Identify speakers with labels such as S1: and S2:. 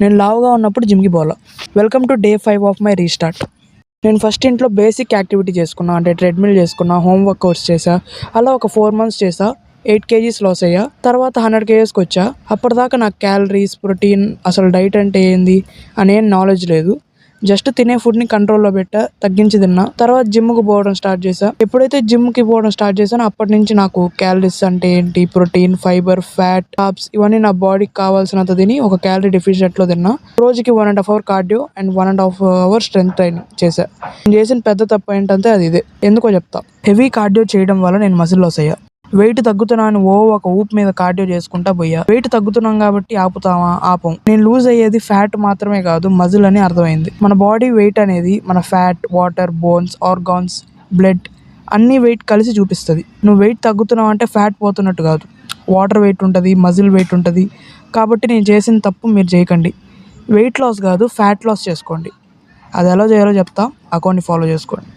S1: నేను లావుగా ఉన్నప్పుడు జిమ్కి పోలా. Welcome to day 5 of my restart. నేను ఫస్ట్ ఇంట్లో బేసిక్ యాక్టివిటీ చేసుకున్నా, అంటే ట్రెడ్మిల్ చేసుకున్నా, హోమ్ వర్కౌట్స్ చేసా. అలా ఒక 4 months చేసా. 8 kgs లాస్ అయ్యా. తర్వాత 100 kgsకి వచ్చా. అప్పటిదాకా నాకు క్యాలరీస్, ప్రోటీన్, అసలు డైట్ అంటే ఏంది అనేం నాలెడ్జ్ లేదు. జస్ట్ తినే ఫుడ్ని కంట్రోల్లో పెట్టా, తగ్గించి తిన్నా. తర్వాత జిమ్కి పోవడం స్టార్ట్ చేశా. ఎప్పుడైతే జిమ్కి పోవడం స్టార్ట్ చేశానో అప్పటి నుంచి నాకు క్యాలరీస్ అంటే ఏంటి, ప్రోటీన్, ఫైబర్, ఫ్యాట్, కార్బ్స్ ఇవన్నీ నా బాడీకి కావాల్సినంత తిని ఒక క్యాలరీ డెఫిషియెంట్లో తిన్నా. రోజుకి 1.5 hour cardio and 1.5 hour strength training చేశా. నేను చేసిన పెద్ద తప్పు ఏంటంటే అది ఇదే. ఎందుకో చెప్తా. హెవీ కార్డియో చేయడం వల్ల నేను మజిల్ లాస్ అయ్యా. వెయిట్ తగ్గుతున్నాను ఒక ఊపు మీద కార్డియో చేసుకుంటా పోయా. వెయిట్ తగ్గుతున్నాం కాబట్టి ఆపుతామా? ఆపం. నేను లూజ్ అయ్యేది ఫ్యాట్ మాత్రమే కాదు, మజిల్ అని అర్థమైంది. మన బాడీ వెయిట్ అనేది మన fat, water, bones, organs, blood అన్ని వెయిట్ కలిసి చూపిస్తుంది. నువ్వు వెయిట్ తగ్గుతున్నావు అంటే ఫ్యాట్ పోతున్నట్టు కాదు, వాటర్ వెయిట్ ఉంటుంది, మజిల్ వెయిట్ ఉంటుంది. కాబట్టి నేను చేసిన తప్పు మీరు చేయకండి. వెయిట్ లాస్ కాదు, ఫ్యాట్ లాస్ చేసుకోండి. అది ఎలా చేయాలో చెప్తా, అకౌంట్ని ఫాలో చేసుకోండి.